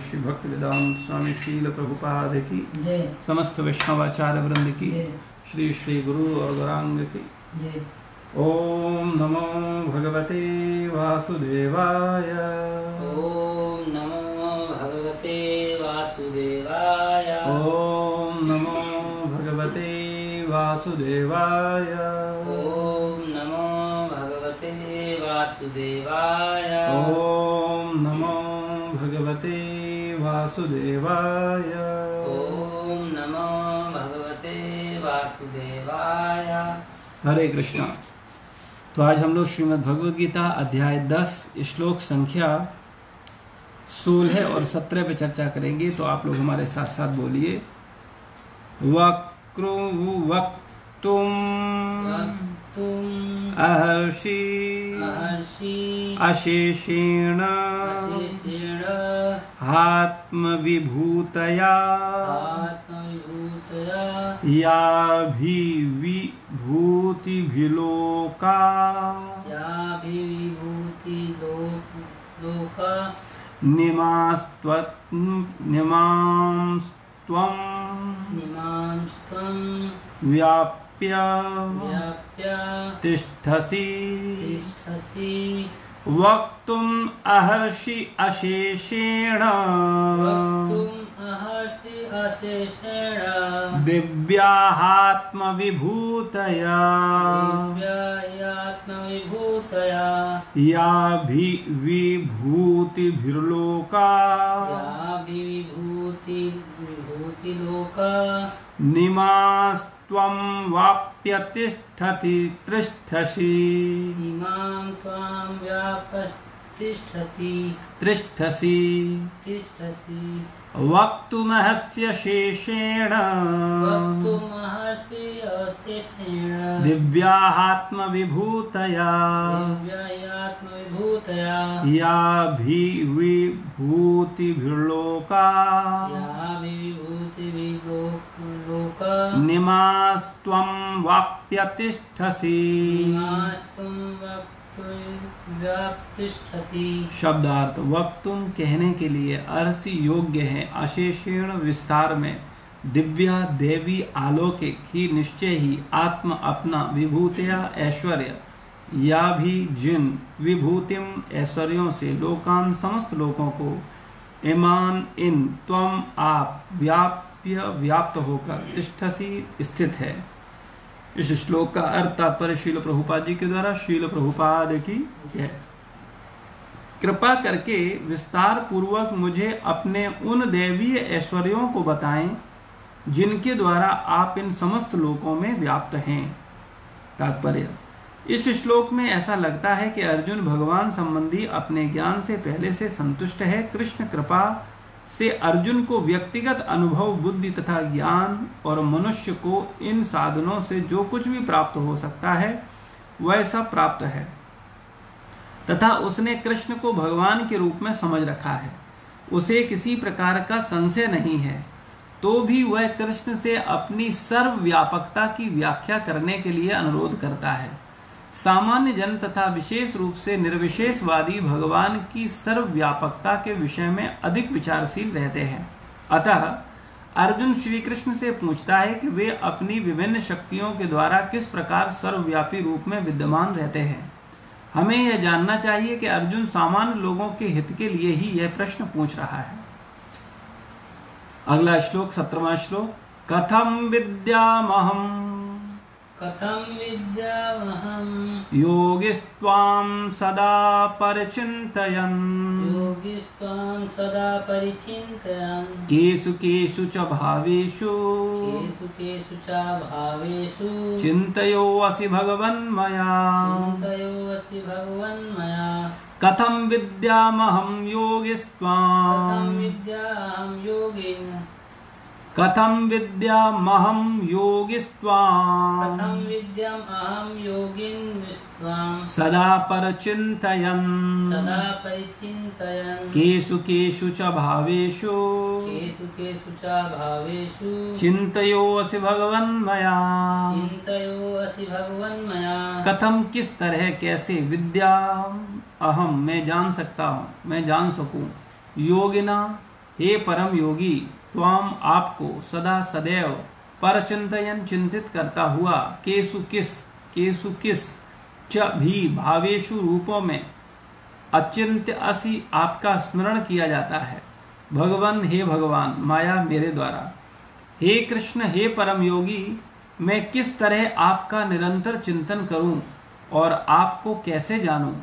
श्री भक्ति वेदांत स्वामी शील प्रभुपाद की समस्त वैष्णवाचार्य वृंद की श्री श्री गुरु और गौरांग की ओम नमो भगवते वासुदेवाय। ओम नमो भगवते वासुदेवाय। ओम नमो भगवते वासुदेवाय। ओम नमो भगवते वासुदेवाय। ओम नमो भगवते वासुदेवाय। ओम नमो भगवते वासुदेवाय। हरे कृष्णा। तो आज हम लोग श्रीमद् भगवद गीता अध्याय 10 श्लोक संख्या 16 और 17 पे चर्चा करेंगे। तो आप लोग हमारे साथ साथ बोलिए। वक्तुम अहर्षि अशेषेण आत्मविभूतया याभिविभूतिभिलोका निमांस्त्वं व्याप्य तिष्ठसि। वक्तुम अहर्षि अशेषेण दिव्यात्मविभूतया याभिविभूतिभिर्लोका निमास्त्वं वाप्य तिष्ठति तिष्ठसि। वक्तुमहस्य शेषेण दिव्यात्मविभूतया याभिविभूतिभिर्लोका निमास्त्वं वाप्य तिष्ठसि। शब्दार्थ वक्तुम कहने के लिए अर्सी योग्य है, अशेषेण विस्तार में, दिव्या देवी आलोकिक ही निश्चय ही, आत्म अपना, विभूतिया ऐश्वर्य, या भी जिन, विभूतिम ऐश्वर्यों से, लोकान समस्त लोगों को, ईमान इन त्वम आप व्याप्य व्याप्त होकर तिष्ठसी स्थित है। इस श्लोक का अर्थ तात्पर्य श्रील प्रभुपाद जी के द्वारा। श्रील प्रभुपाद की जय। कृपा करके विस्तार पूर्वक मुझे अपने उन दैवीय ऐश्वर्यों को बताएं जिनके द्वारा आप इन समस्त लोकों में व्याप्त हैं। तात्पर्य, इस श्लोक में ऐसा लगता है कि अर्जुन भगवान संबंधी अपने ज्ञान से पहले से संतुष्ट है। कृष्ण कृपा से अर्जुन को व्यक्तिगत अनुभव, बुद्धि तथा ज्ञान और मनुष्य को इन साधनों से जो कुछ भी प्राप्त हो सकता है वह सब प्राप्त है तथा उसने कृष्ण को भगवान के रूप में समझ रखा है। उसे किसी प्रकार का संशय नहीं है, तो भी वह कृष्ण से अपनी सर्वव्यापकता की व्याख्या करने के लिए अनुरोध करता है। सामान्य जन तथा विशेष रूप से निर्विशेषवादी भगवान की सर्वव्यापकता के विषय में अधिक विचारशील रहते हैं। अतः अर्जुन श्री कृष्ण से पूछता है कि वे अपनी विभिन्न शक्तियों के द्वारा किस प्रकार सर्वव्यापी रूप में विद्यमान रहते हैं। हमें यह जानना चाहिए कि अर्जुन सामान्य लोगों के हित के लिए ही यह प्रश्न पूछ रहा है। अगला श्लोक 17वां श्लोक। कथम विद्यामहम् योगिस्त्वां सदा परिचिन्तयन् केषु केषु च भावेषु चिन्तयोऽसि भगवन्मया। कथं विद्यामहं कथं विद्यामहं योगिस्त्वां सदा परचिन्तयन् केषु केषु च भावेषु चिन्तयोऽसि भगवन्मया। कथम किस तरह कैसे विद्या अहम मैं जान सकता हूँ, मैं जान सकूं, योगिना हे परम योगी, त्वाम आपको सदा सदैव परचिंतयन चिंतित करता हुआ केसु किस च भी भावेशु रूपों में अचिंत्य असि आपका स्मरण किया जाता है। भगवान हे भगवान माया मेरे द्वारा। हे कृष्ण हे परम योगी, मैं किस तरह आपका निरंतर चिंतन करूं और आपको कैसे जानूं।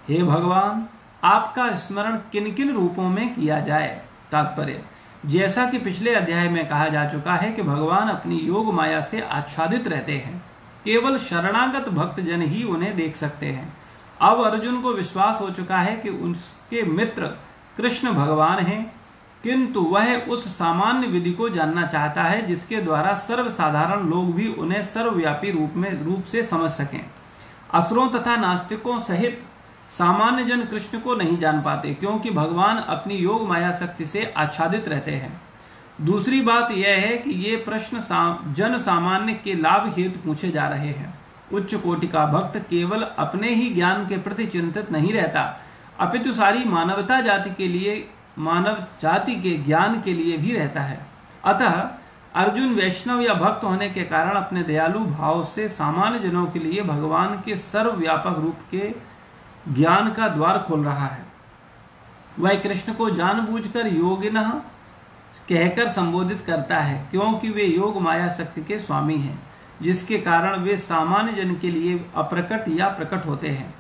हे भगवान आपका स्मरण किन किन रूपों में किया जाए। तात्पर्य, जैसा कि पिछले अध्याय में कहा जा चुका है कि भगवान अपनी योग माया से आच्छादित रहते हैं। केवल शरणागत भक्त जन ही उन्हें देख सकते हैं। अब अर्जुन को विश्वास हो चुका है कि उसके मित्र कृष्ण भगवान हैं, किंतु वह उस सामान्य विधि को जानना चाहता है जिसके द्वारा सर्वसाधारण लोग भी उन्हें सर्वव्यापी रूप से समझ सकें। असुरों तथा नास्तिकों सहित सामान्य जन कृष्ण को नहीं जान पाते, क्योंकि भगवान अपनी योग माया शक्ति से आच्छादित रहते हैं। दूसरी बात यह है कि ये प्रश्न जन सामान्य के लाभ हेतु पूछे जा रहे हैं। उच्च कोटि का भक्त केवल अपने ही ज्ञान के प्रति चिंतित नहीं रहता, अपितु सारी मानव जाति के ज्ञान के लिए भी रहता है। अतः अर्जुन वैष्णव या भक्त होने के कारण अपने दयालु भाव से सामान्य जनों के लिए भगवान के सर्वव्यापक रूप के ज्ञान का द्वार खोल रहा है। वह कृष्ण को जानबूझकर योगिनः कहकर संबोधित करता है, क्योंकि वे योग माया शक्ति के स्वामी हैं, जिसके कारण वे सामान्य जन के लिए अप्रकट या प्रकट होते हैं।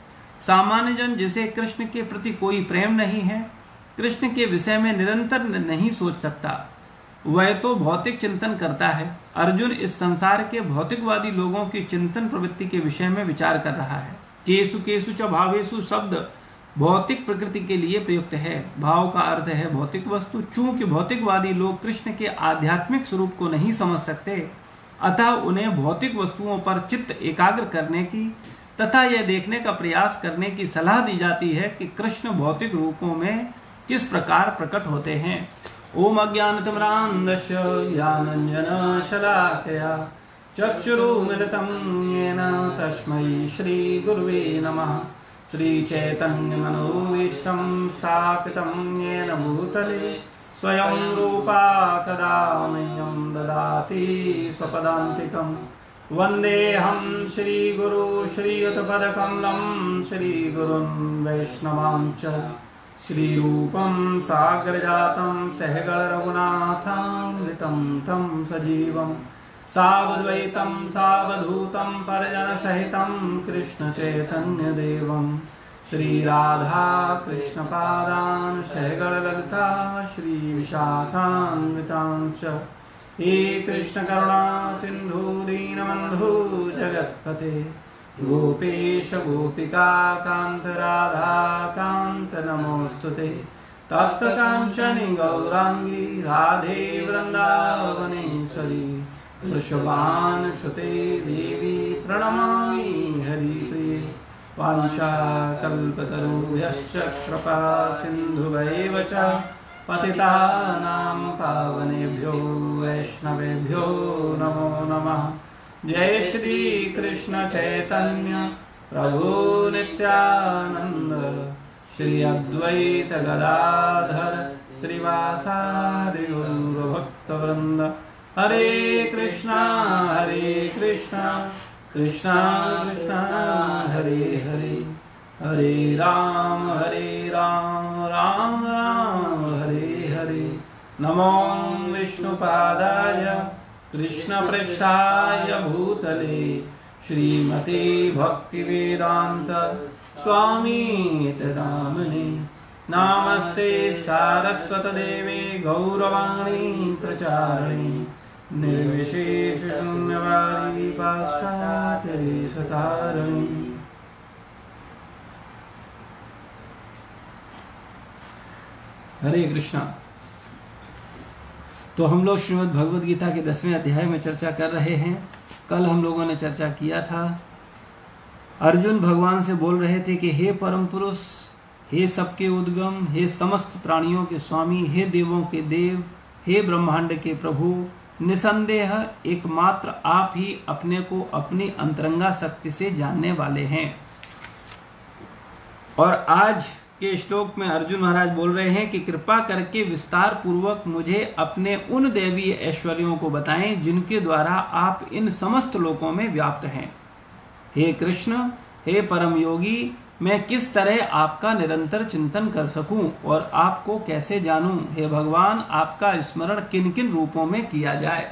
सामान्य जन जिसे कृष्ण के प्रति कोई प्रेम नहीं है, कृष्ण के विषय में निरंतर नहीं सोच सकता, वह तो भौतिक चिंतन करता है। अर्जुन इस संसार के भौतिकवादी लोगों की चिंतन प्रवृत्ति के विषय में विचार कर रहा है। केसु केसु च भावेशु शब्द भौतिक प्रकृति के लिए प्रयुक्त है। भाव का अर्थ है भौतिक वस्तु। चूंकि भौतिकवादी लोग कृष्ण के आध्यात्मिक स्वरूप को नहीं समझ सकते, अतः उन्हें भौतिक वस्तुओं पर चित्त एकाग्र करने की तथा यह देखने का प्रयास करने की सलाह दी जाती है कि कृष्ण भौतिक रूपों में किस प्रकार प्रकट होते हैं। ओम अज्ञानतिमिरान्धस्य ज्ञानाञ्जनशलाकया चक्षुरुन्मिलितं येन तस्मै श्रीगुरुवे नमः। श्रीचैतन्यमनोभीष्टं स्थापितं येन भूतले स्वयं रूपा कदा मह्यं ददाति स्वपदान्तिकं। वन्देऽहं श्रीगुरु श्रीयुतपदकमलं श्रीगुरुन् वैष्णवांश्च श्रीरूपं साग्रजातं सहगण रघुनाथान्वितं तं सजीवं सावद्वैतं सावधूतं परिजनसहितं कृष्णचैतन्यदेवं श्रीराधा कृष्णपादान् सहगण ललिता श्रीविशाखान्वितांश्च हे कृष्ण करुणा सिंधु दीनबंधु जगत्पते गोपेश गोपिका कांत राधा कांत नमोस्तुते तप्त कांचनी गौरांगी राधे वृंदावनेश्वरी वृषभानुसुते देवी प्रणमामि हरिप्रिये वाञ्छाकल्पतरुभ्यश्च कृपा सिन्धुभैव च पतितानां पावनेभ्यो वैष्णवेभ्यो नमो नमः। जय श्री कृष्ण चैतन्य प्रभु नित्यानंद श्री अद्वैत गदाधर श्रीवासादि गौरभक्तवृंद। हरे कृष्णा कृष्णा कृष्णा हरे हरे, हरे राम राम राम हरे हरे। नमो विष्णुपादाय कृष्णपृष्ठाय भूतले श्रीमते भक्तिवेदांत स्वामीति नामिने। नमस्ते सारस्वतदेवे गौरवाणी प्रचारिणे निर्विशेषशून्यवादी पाश्चात्यदेशतारिणी। हरे कृष्णा। तो हम लोग श्रीमद् भगवद गीता के 10वें अध्याय में चर्चा कर रहे हैं। कल हम लोगों ने चर्चा किया था, अर्जुन भगवान से बोल रहे थे कि हे परम पुरुष, हे सबके उद्गम, हे समस्त प्राणियों के स्वामी, हे देवों के देव, हे ब्रह्मांड के प्रभु, निसंदेह एकमात्र आप ही अपने को अपनी अंतरंगा शक्ति से जानने वाले हैं। और आज के श्लोक में अर्जुन महाराज बोल रहे हैं कि कृपा करके विस्तार पूर्वक मुझे अपने उन दैवीय ऐश्वर्यों को बताएं जिनके द्वारा आप इन समस्त लोकों में व्याप्त हैं। हे कृष्ण, हे परम योगी, मैं किस तरह आपका निरंतर चिंतन कर सकूं और आपको कैसे जानूं। हे भगवान, आपका स्मरण किन किन रूपों में किया जाए।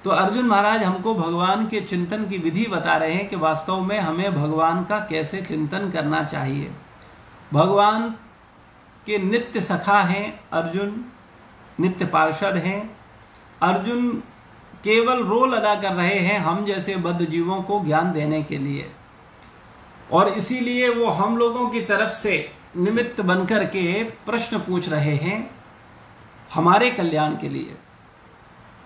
तो अर्जुन महाराज हमको भगवान के चिंतन की विधि बता रहे हैं कि वास्तव में हमें भगवान का कैसे चिंतन करना चाहिए। भगवान के नित्य सखा हैं अर्जुन, नित्य पार्षद हैं। अर्जुन केवल रोल अदा कर रहे हैं हम जैसे बद्ध जीवों को ज्ञान देने के लिए, और इसीलिए वो हम लोगों की तरफ से निमित्त बनकर के प्रश्न पूछ रहे हैं हमारे कल्याण के लिए।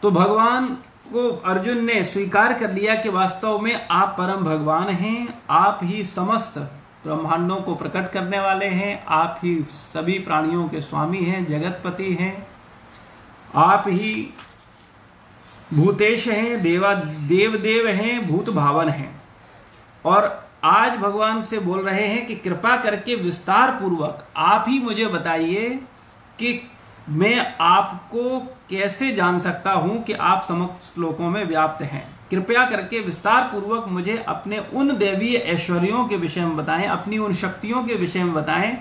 तो भगवान को अर्जुन ने स्वीकार कर लिया कि वास्तव में आप परम भगवान हैं, आप ही समस्त ब्रह्मांडों को प्रकट करने वाले हैं, आप ही सभी प्राणियों के स्वामी हैं, जगतपति हैं, आप ही भूतेश हैं, देव हैं, भूत भावन हैं। और आज भगवान से बोल रहे हैं कि कृपा करके विस्तार पूर्वक आप ही मुझे बताइए कि मैं आपको कैसे जान सकता हूं कि आप समस्त लोकों में व्याप्त हैं। कृपया करके विस्तार पूर्वक मुझे अपने उन दैवीय ऐश्वर्यों के विषय में बताएं, अपनी उन शक्तियों के विषय में बताएं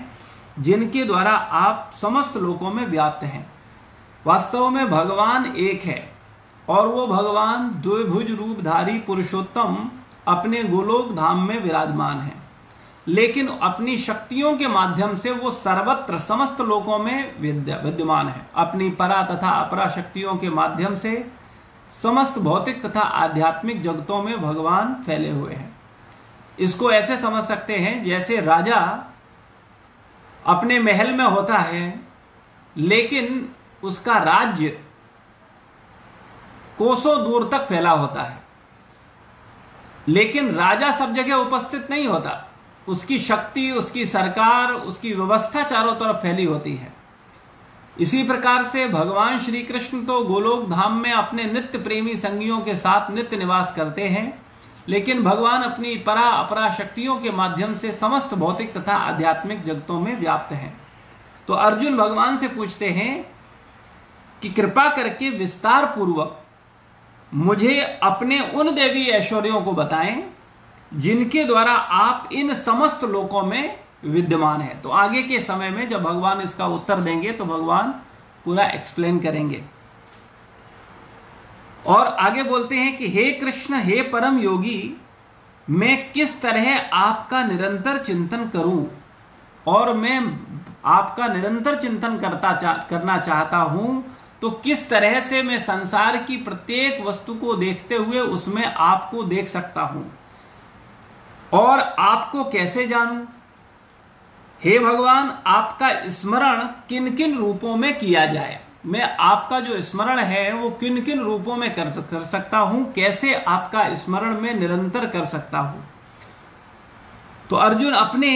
जिनके द्वारा आप समस्त लोकों में व्याप्त हैं। वास्तव में भगवान एक है और वो भगवान द्विभुज रूपधारी पुरुषोत्तम अपने गोलोक धाम में विराजमान है, लेकिन अपनी शक्तियों के माध्यम से वो सर्वत्र समस्त लोकों में विद्यमान है। अपनी परा तथा अपरा शक्तियों के माध्यम से समस्त भौतिक तथा आध्यात्मिक जगतों में भगवान फैले हुए हैं। इसको ऐसे समझ सकते हैं जैसे राजा अपने महल में होता है, लेकिन उसका राज्य कोसों दूर तक फैला होता है, लेकिन राजा सब जगह उपस्थित नहीं होता। उसकी शक्ति, उसकी सरकार, उसकी व्यवस्था चारों तरफ फैली होती है। इसी प्रकार से भगवान श्री कृष्ण तो गोलोक धाम में अपने नित्य प्रेमी संगियों के साथ नित्य निवास करते हैं, लेकिन भगवान अपनी परा अपरा शक्तियों के माध्यम से समस्त भौतिक तथा आध्यात्मिक जगतों में व्याप्त हैं। तो अर्जुन भगवान से पूछते हैं कि कृपा करके विस्तार पूर्वक मुझे अपने उन देवी ऐश्वर्यों को बताएं जिनके द्वारा आप इन समस्त लोकों में विद्यमान है। तो आगे के समय में जब भगवान इसका उत्तर देंगे तो भगवान पूरा एक्सप्लेन करेंगे। और आगे बोलते हैं कि हे कृष्ण, हे परम योगी, मैं किस तरह आपका निरंतर चिंतन करूं, और मैं आपका निरंतर चिंतन करना चाहता हूं, तो किस तरह से मैं संसार की प्रत्येक वस्तु को देखते हुए उसमें आपको देख सकता हूं और आपको कैसे जानूं। हे भगवान, आपका स्मरण किन किन रूपों में किया जाए, मैं आपका जो स्मरण है वो किन किन रूपों में कर सकता हूं, कैसे आपका स्मरण में निरंतर कर सकता हूं। तो अर्जुन अपने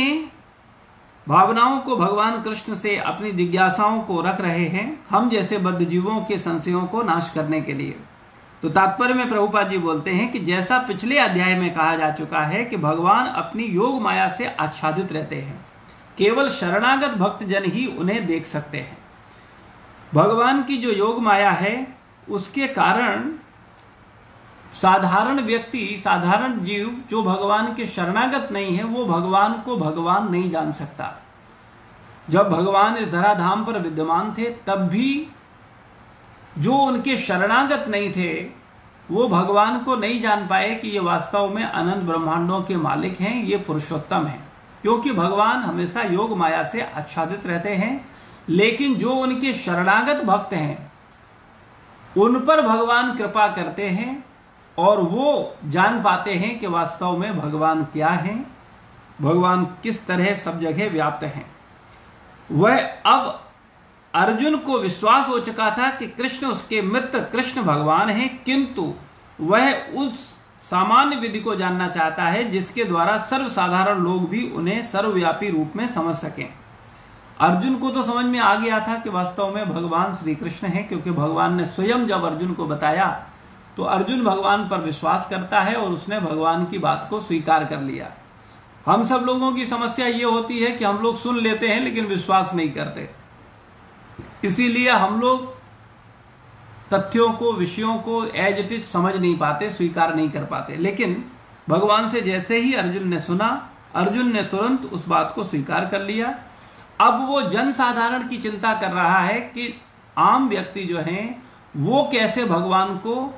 भावनाओं को भगवान कृष्ण से, अपनी जिज्ञासाओं को रख रहे हैं, हम जैसे बद्ध जीवों के संशयों को नाश करने के लिए। तो तात्पर्य में प्रभुपाद जी बोलते हैं कि जैसा पिछले अध्याय में कहा जा चुका है कि भगवान अपनी योग माया से आच्छादित रहते हैं, केवल शरणागत भक्तजन ही उन्हें देख सकते हैं। भगवान की जो योग माया है उसके कारण साधारण व्यक्ति, साधारण जीव जो भगवान के शरणागत नहीं है, वो भगवान को भगवान नहीं जान सकता। जब भगवान इस धराधाम पर विद्यमान थे तब भी जो उनके शरणागत नहीं थे वो भगवान को नहीं जान पाए कि ये वास्तव में अनंत ब्रह्मांडों के मालिक हैं, ये पुरुषोत्तम हैं, क्योंकि भगवान हमेशा योग माया से आच्छादित रहते हैं। लेकिन जो उनके शरणागत भक्त हैं उन पर भगवान कृपा करते हैं और वो जान पाते हैं कि वास्तव में भगवान क्या है, भगवान किस तरह सब जगह व्याप्त हैं। वह अब अर्जुन को विश्वास हो चुका था कि कृष्ण उसके मित्र कृष्ण भगवान हैं, किंतु वह उस सामान्य विधि को जानना चाहता है जिसके द्वारा सर्वसाधारण लोग भी उन्हें सर्वव्यापी रूप में समझ सकें। अर्जुन को तो समझ में आ गया था कि वास्तव में भगवान श्री कृष्ण हैं, क्योंकि भगवान ने स्वयं जब अर्जुन को बताया तो अर्जुन भगवान पर विश्वास करता है और उसने भगवान की बात को स्वीकार कर लिया। हम सब लोगों की समस्या ये होती है कि हम लोग सुन लेते हैं लेकिन विश्वास नहीं करते, इसीलिए हम लोग तथ्यों को, विषयों को एज इट इज समझ नहीं पाते, स्वीकार नहीं कर पाते। लेकिन भगवान से जैसे ही अर्जुन ने सुना, अर्जुन ने तुरंत उस बात को स्वीकार कर लिया। अब वो जन साधारण की चिंता कर रहा है कि आम व्यक्ति जो हैं वो कैसे भगवान को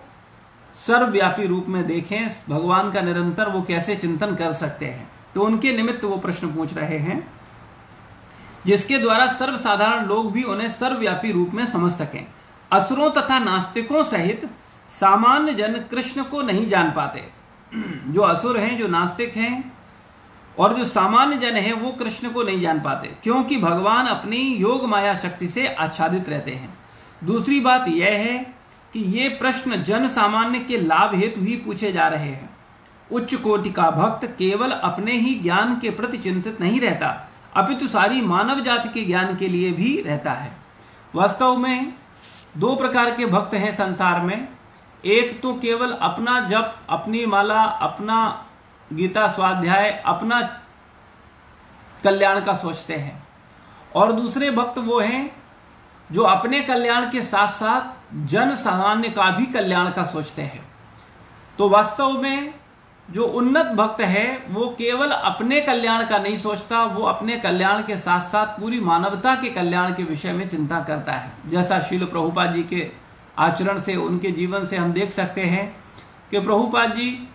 सर्वव्यापी रूप में देखें, भगवान का निरंतर वो कैसे चिंतन कर सकते हैं। तो उनके निमित्त वो प्रश्न पूछ रहे हैं जिसके द्वारा सर्वसाधारण लोग भी उन्हें सर्वव्यापी रूप में समझ सकें। असुरों तथा नास्तिकों सहित सामान्य जन कृष्ण को नहीं जान पाते। जो असुर हैं, जो नास्तिक हैं और जो सामान्य जन हैं वो कृष्ण को नहीं जान पाते, क्योंकि भगवान अपनी योग माया शक्ति से आच्छादित रहते हैं। दूसरी बात यह है कि ये प्रश्न जन सामान्य के लाभ हेतु ही पूछे जा रहे हैं। उच्च कोटि का भक्त केवल अपने ही ज्ञान के प्रति चिंतित नहीं रहता, अपितु सारी मानव जाति के ज्ञान के लिए भी रहता है। वास्तव में दो प्रकार के भक्त हैं संसार में। एक तो केवल अपना जप, अपनी माला, अपना गीता स्वाध्याय, अपना कल्याण का सोचते हैं, और दूसरे भक्त वो हैं जो अपने कल्याण के साथ साथ जन सामान्य का भी कल्याण का सोचते हैं। तो वास्तव में जो उन्नत भक्त है वो केवल अपने कल्याण का नहीं सोचता, वो अपने कल्याण के साथ साथ पूरी मानवता के कल्याण के विषय में चिंता करता है। जैसा श्रील प्रभुपाद जी के आचरण से, उनके जीवन से हम देख सकते हैं कि प्रभुपाद जी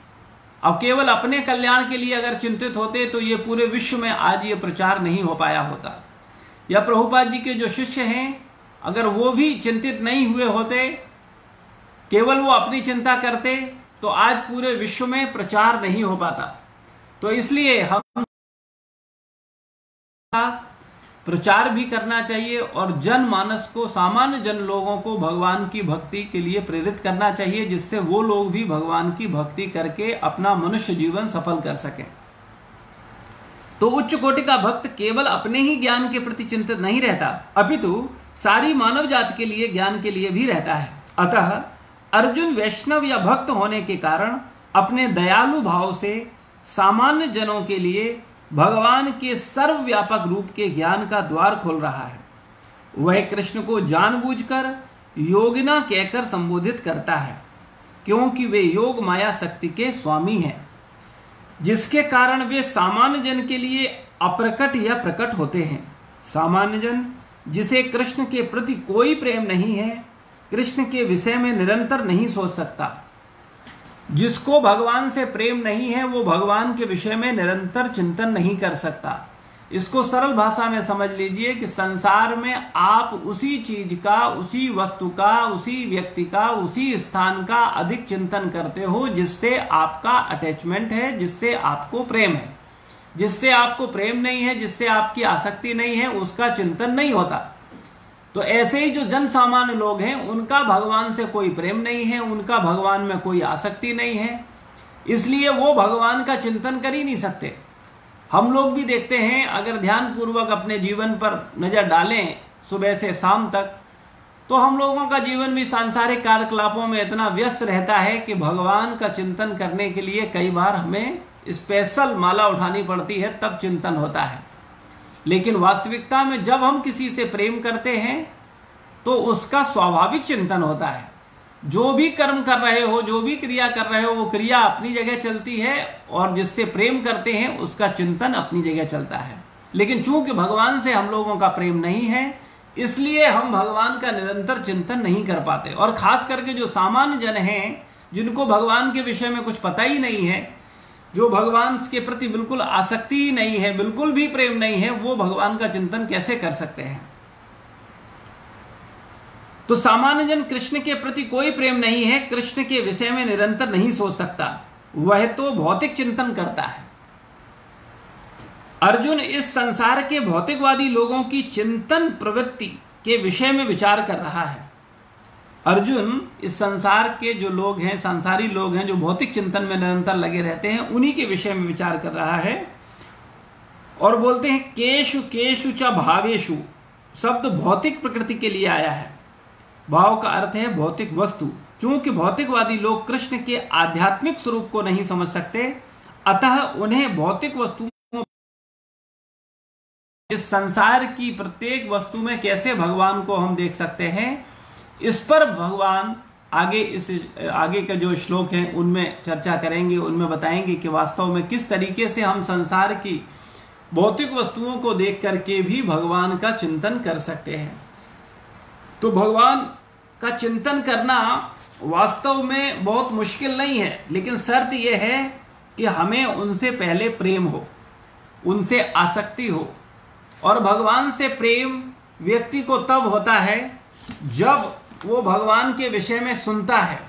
अब केवल अपने कल्याण के लिए अगर चिंतित होते तो ये पूरे विश्व में आज ये प्रचार नहीं हो पाया होता। या प्रभुपाद जी के जो शिष्य हैं अगर वो भी चिंतित नहीं हुए होते, केवल वो अपनी चिंता करते, तो आज पूरे विश्व में प्रचार नहीं हो पाता। तो इसलिए हम प्रचार भी करना चाहिए और जनमानस को, सामान्य जन लोगों को भगवान की भक्ति के लिए प्रेरित करना चाहिए, जिससे वो लोग भी भगवान की भक्ति करके अपना मनुष्य जीवन सफल कर सकें। तो उच्च कोटि का भक्त केवल अपने ही ज्ञान के प्रति चिंतित नहीं रहता, अपितु सारी मानव जाति के लिए, ज्ञान के लिए भी रहता है। अतः अर्जुन वैष्णव या भक्त होने के कारण अपने दयालु भाव से सामान्य जनों के लिए भगवान के सर्वव्यापक रूप के ज्ञान का द्वार खोल रहा है। वह कृष्ण को जानबूझकर योगिना कहकर संबोधित करता है, क्योंकि वे योग माया शक्ति के स्वामी हैं, जिसके कारण वे सामान्य जन के लिए अप्रकट या प्रकट होते हैं। सामान्य जन, जिसे कृष्ण के प्रति कोई प्रेम नहीं है, कृष्ण के विषय में निरंतर नहीं सोच सकता। जिसको भगवान से प्रेम नहीं है वो भगवान के विषय में निरंतर चिंतन नहीं कर सकता। इसको सरल भाषा में समझ लीजिए कि संसार में आप उसी चीज का, उसी वस्तु का, उसी व्यक्ति का, उसी स्थान का अधिक चिंतन करते हो जिससे आपका अटैचमेंट है, जिससे आपको प्रेम है। जिससे आपको प्रेम नहीं है, जिससे आपकी आसक्ति नहीं है, उसका चिंतन नहीं होता। तो ऐसे ही जो जन सामान्य लोग हैं उनका भगवान से कोई प्रेम नहीं है, उनका भगवान में कोई आसक्ति नहीं है, इसलिए वो भगवान का चिंतन कर ही नहीं सकते। हम लोग भी देखते हैं, अगर ध्यान पूर्वक अपने जीवन पर नजर डालें सुबह से शाम तक, तो हम लोगों का जीवन भी सांसारिक कार्यकलापों में इतना व्यस्त रहता है कि भगवान का चिंतन करने के लिए कई बार हमें स्पेशल माला उठानी पड़ती है, तब चिंतन होता है। लेकिन वास्तविकता में जब हम किसी से प्रेम करते हैं तो उसका स्वाभाविक चिंतन होता है। जो भी कर्म कर रहे हो, जो भी क्रिया कर रहे हो, वो क्रिया अपनी जगह चलती है और जिससे प्रेम करते हैं उसका चिंतन अपनी जगह चलता है। लेकिन चूंकि भगवान से हम लोगों का प्रेम नहीं है, इसलिए हम भगवान का निरंतर चिंतन नहीं कर पाते। और खास करके जो सामान्य जन हैं, जिनको भगवान के विषय में कुछ पता ही नहीं है, जो भगवान के प्रति बिल्कुल आसक्ति ही नहीं है, बिल्कुल भी प्रेम नहीं है, वो भगवान का चिंतन कैसे कर सकते हैं। तो सामान्य जन कृष्ण के प्रति कोई प्रेम नहीं है, कृष्ण के विषय में निरंतर नहीं सोच सकता, वह तो भौतिक चिंतन करता है। अर्जुन इस संसार के भौतिकवादी लोगों की चिंतन प्रवृत्ति के विषय में विचार कर रहा है। अर्जुन इस संसार के जो लोग हैं, सांसारी लोग हैं, जो भौतिक चिंतन में निरंतर लगे रहते हैं, उन्हीं के विषय में विचार कर रहा है। और बोलते हैं केशु केशु च भावेशु, शब्द भौतिक प्रकृति के लिए आया है। भाव का अर्थ है भौतिक वस्तु। चूंकि भौतिकवादी लोग कृष्ण के आध्यात्मिक स्वरूप को नहीं समझ सकते, अतः उन्हें भौतिक वस्तुओं, इस संसार की प्रत्येक वस्तु में कैसे भगवान को हम देख सकते हैं, इस पर भगवान आगे के जो श्लोक हैं उनमें चर्चा करेंगे। उनमें बताएंगे कि वास्तव में किस तरीके से हम संसार की भौतिक वस्तुओं को देख करके भी भगवान का चिंतन कर सकते हैं। तो भगवान का चिंतन करना वास्तव में बहुत मुश्किल नहीं है, लेकिन शर्त यह है कि हमें उनसे पहले प्रेम हो, उनसे आसक्ति हो। और भगवान से प्रेम व्यक्ति को तब होता है जब वो भगवान के विषय में सुनता है,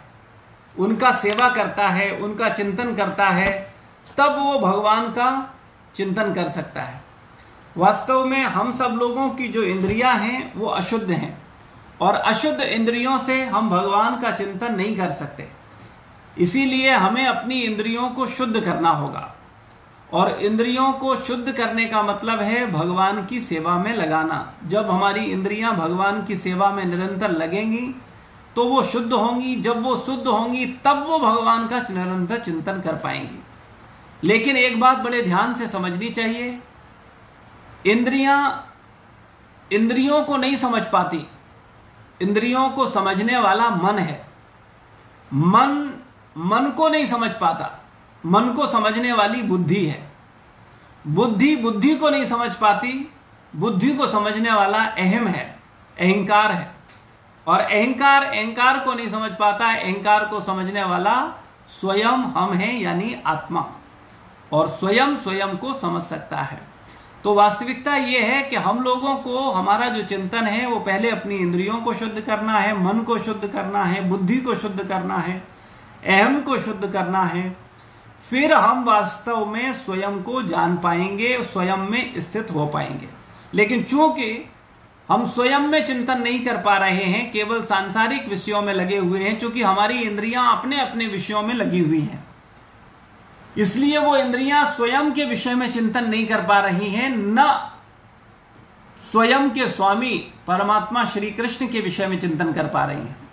उनका सेवा करता है, उनका चिंतन करता है, तब वो भगवान का चिंतन कर सकता है। वास्तव में हम सब लोगों की जो इंद्रियां हैं वो अशुद्ध हैं, और अशुद्ध इंद्रियों से हम भगवान का चिंतन नहीं कर सकते। इसीलिए हमें अपनी इंद्रियों को शुद्ध करना होगा, और इंद्रियों को शुद्ध करने का मतलब है भगवान की सेवा में लगाना। जब हमारी इंद्रियां भगवान की सेवा में निरंतर लगेंगी तो वो शुद्ध होंगी। जब वो शुद्ध होंगी तब वो भगवान का निरंतर चिंतन कर पाएंगी। लेकिन एक बात बड़े ध्यान से समझनी चाहिए, इंद्रियों को नहीं समझ पाती, इंद्रियों को समझने वाला मन है। मन को नहीं समझ पाता, मन को समझने वाली बुद्धि है। बुद्धि को नहीं समझ पाती, बुद्धि को समझने वाला अहम है, अहंकार है। और अहंकार को नहीं समझ पाता, अहंकार को समझने वाला स्वयं हम हैं, यानी आत्मा। और स्वयं को समझ सकता है। तो वास्तविकता यह है कि हम लोगों को, हमारा जो चिंतन है वो पहले अपनी इंद्रियों को शुद्ध करना है, मन को शुद्ध करना है, बुद्धि को शुद्ध करना है, अहम को शुद्ध करना है। फिर हम वास्तव में स्वयं को जान पाएंगे, स्वयं में स्थित हो पाएंगे। लेकिन चूंकि हम स्वयं में चिंतन नहीं कर पा रहे हैं, केवल सांसारिक विषयों में लगे हुए हैं, चूंकि हमारी इंद्रियां अपने अपने विषयों में लगी हुई हैं, इसलिए वो इंद्रियां स्वयं के विषय में चिंतन नहीं कर पा रही हैं, न स्वयं के स्वामी परमात्मा श्री कृष्ण के विषय में चिंतन कर पा रही हैं।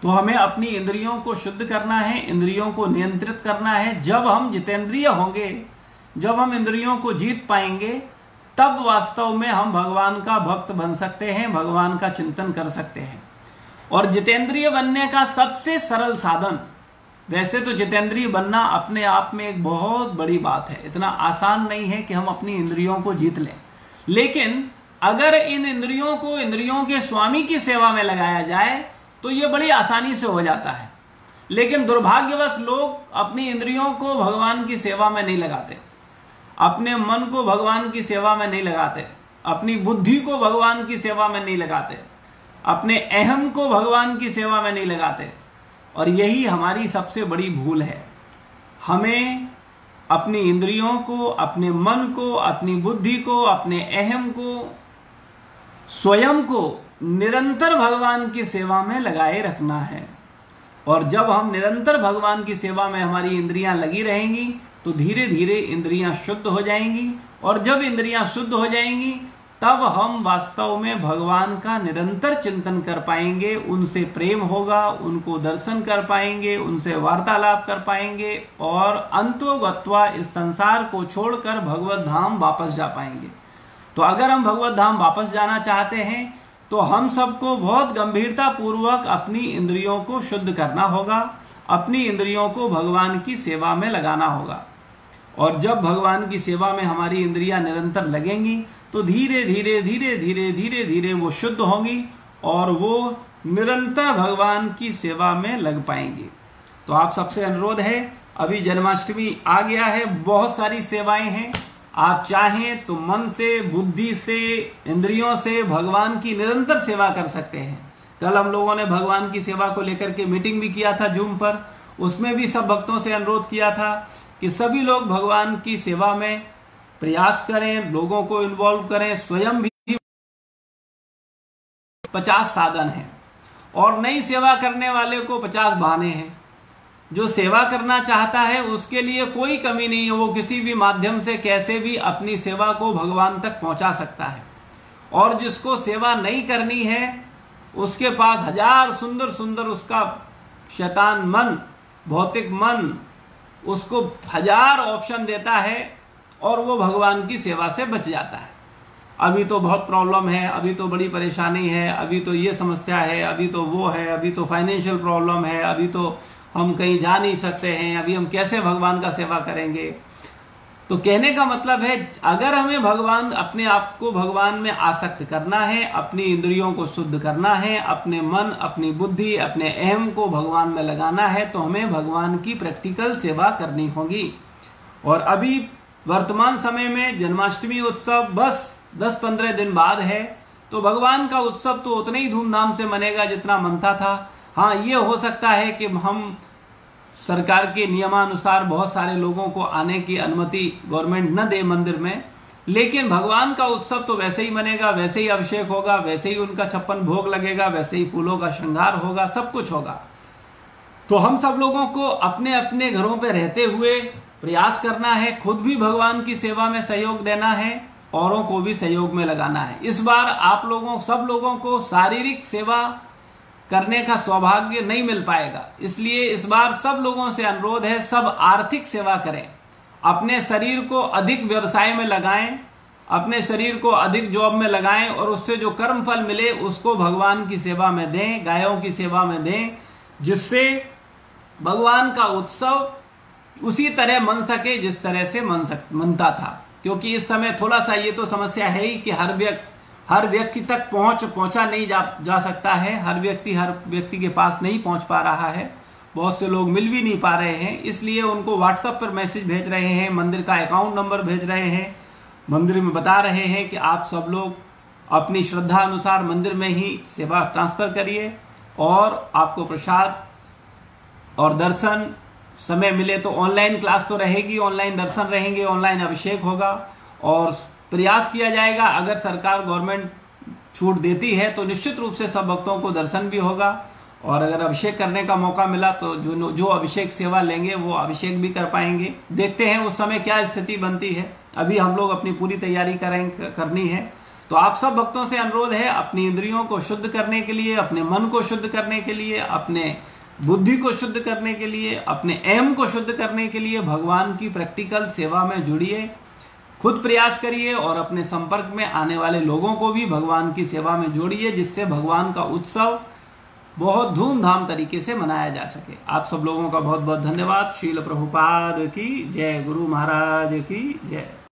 तो हमें अपनी इंद्रियों को शुद्ध करना है, इंद्रियों को नियंत्रित करना है। जब हम जितेंद्रिय होंगे, जब हम इंद्रियों को जीत पाएंगे, तब वास्तव में हम भगवान का भक्त बन सकते हैं, भगवान का चिंतन कर सकते हैं। और जितेंद्रिय बनने का सबसे सरल साधन वैसे तो जितेंद्रिय बनना अपने आप में एक बहुत बड़ी बात है, इतना आसान नहीं है कि हम अपनी इंद्रियों को जीत लें, लेकिन अगर इन इंद्रियों को इंद्रियों के स्वामी की सेवा में लगाया जाए तो यह बड़ी आसानी से हो जाता है। लेकिन दुर्भाग्यवश लोग अपनी इंद्रियों को भगवान की सेवा में नहीं लगाते, अपने मन को भगवान की सेवा में नहीं लगाते, अपनी बुद्धि को भगवान की सेवा में नहीं लगाते, अपने अहम को भगवान की सेवा में नहीं लगाते। और यही हमारी सबसे बड़ी भूल है। हमें अपनी इंद्रियों को, अपने मन को, अपनी बुद्धि को, अपने अहम को, स्वयं को निरंतर भगवान की सेवा में लगाए रखना है। और जब हम निरंतर भगवान की सेवा में हमारी इंद्रियां लगी रहेंगी तो धीरे धीरे इंद्रियां शुद्ध हो जाएंगी, और जब इंद्रियां शुद्ध हो जाएंगी तब हम वास्तव में भगवान का निरंतर चिंतन कर पाएंगे, उनसे प्रेम होगा, उनको दर्शन कर पाएंगे, उनसे वार्तालाप कर पाएंगे, और अंतोगत्वा इस संसार को छोड़कर भगवत धाम वापस जा पाएंगे। तो अगर हम भगवत धाम वापस जाना चाहते हैं तो हम सबको बहुत गंभीरता पूर्वक अपनी इंद्रियों को शुद्ध करना होगा, अपनी इंद्रियों को भगवान की सेवा में लगाना होगा। और जब भगवान की सेवा में हमारी इंद्रियां निरंतर लगेंगी तो धीरे धीरे धीरे धीरे धीरे धीरे वो शुद्ध होंगी और वो निरंतर भगवान की सेवा में लग पाएंगी। तो आप सबसे अनुरोध है, अभी जन्माष्टमी आ गया है, बहुत सारी सेवाएं हैं, आप चाहें तो मन से, बुद्धि से, इंद्रियों से भगवान की निरंतर सेवा कर सकते हैं। कल हम लोगों ने भगवान की सेवा को लेकर के मीटिंग भी किया था जूम पर, उसमें भी सब भक्तों से अनुरोध किया था कि सभी लोग भगवान की सेवा में प्रयास करें, लोगों को इन्वॉल्व करें, स्वयं भी 50 साधन हैं और नई सेवा करने वाले को 50 बहाने हैं। जो सेवा करना चाहता है उसके लिए कोई कमी नहीं है, वो किसी भी माध्यम से कैसे भी अपनी सेवा को भगवान तक पहुंचा सकता है। और जिसको सेवा नहीं करनी है उसके पास हजार सुंदर सुंदर उसका शैतान मन, भौतिक मन उसको हजार ऑप्शन देता है और वो भगवान की सेवा से बच जाता है। अभी तो बहुत प्रॉब्लम है, अभी तो बड़ी परेशानी है, अभी तो ये समस्या है, अभी तो वो है, अभी तो फाइनेंशियल प्रॉब्लम है, अभी तो हम कहीं जा नहीं सकते हैं, अभी हम कैसे भगवान का सेवा करेंगे। तो कहने का मतलब है, अगर हमें भगवान, अपने आप को भगवान में आसक्त करना है, अपनी इंद्रियों को शुद्ध करना है, अपने मन, अपनी बुद्धि, अपने अहम को भगवान में लगाना है, तो हमें भगवान की प्रैक्टिकल सेवा करनी होगी। और अभी वर्तमान समय में जन्माष्टमी उत्सव बस 10-15 दिन बाद है, तो भगवान का उत्सव तो उतने ही धूमधाम से मनेगा जितना मनता था। हाँ, ये हो सकता है कि हम सरकार के नियमानुसार बहुत सारे लोगों को आने की अनुमति गवर्नमेंट न दे मंदिर में, लेकिन भगवान का उत्सव तो वैसे ही मनेगा, वैसे ही अभिषेक होगा, वैसे ही उनका 56 भोग लगेगा, वैसे ही फूलों का श्रृंगार होगा, सब कुछ होगा। तो हम सब लोगों को अपने अपने घरों पे रहते हुए प्रयास करना है, खुद भी भगवान की सेवा में सहयोग देना है, औरों को भी सहयोग में लगाना है। इस बार आप लोगों, सब लोगों को शारीरिक सेवा करने का सौभाग्य नहीं मिल पाएगा, इसलिए इस बार सब लोगों से अनुरोध है, सब आर्थिक सेवा करें, अपने शरीर को अधिक व्यवसाय में लगाएं, अपने शरीर को अधिक जॉब में लगाएं और उससे जो कर्म फल मिले उसको भगवान की सेवा में दें, गायों की सेवा में दें, जिससे भगवान का उत्सव उसी तरह मन सके जिस तरह से मनता था। क्योंकि इस समय थोड़ा सा ये तो समस्या है ही कि हर व्यक्ति तक पहुंचा नहीं जा सकता है, हर व्यक्ति के पास नहीं पहुंच पा रहा है, बहुत से लोग मिल भी नहीं पा रहे हैं, इसलिए उनको व्हाट्सएप पर मैसेज भेज रहे हैं, मंदिर का अकाउंट नंबर भेज रहे हैं, मंदिर में बता रहे हैं कि आप सब लोग अपनी श्रद्धा अनुसार मंदिर में ही सेवा ट्रांसफर करिए और आपको प्रसाद और दर्शन, समय मिले तो ऑनलाइन क्लास तो रहेगी, ऑनलाइन दर्शन रहेंगे, ऑनलाइन अभिषेक होगा और प्रयास किया जाएगा, अगर सरकार गवर्नमेंट छूट देती है तो निश्चित रूप से सब भक्तों को दर्शन भी होगा। और अगर अभिषेक करने का मौका मिला तो जो अभिषेक सेवा लेंगे वो अभिषेक भी कर पाएंगे। देखते हैं उस समय क्या स्थिति बनती है, अभी हम लोग अपनी पूरी तैयारी करनी है। तो आप सब भक्तों से अनुरोध है, अपनी इंद्रियों को शुद्ध करने के लिए, अपने मन को शुद्ध करने के लिए, अपने बुद्धि को शुद्ध करने के लिए, अपने अहम को शुद्ध करने के लिए भगवान की प्रैक्टिकल सेवा में जुड़िए, खुद प्रयास करिए और अपने संपर्क में आने वाले लोगों को भी भगवान की सेवा में जोड़िए, जिससे भगवान का उत्सव बहुत धूमधाम तरीके से मनाया जा सके। आप सब लोगों का बहुत बहुत धन्यवाद। श्रील प्रभुपाद की जय, गुरु महाराज की जय।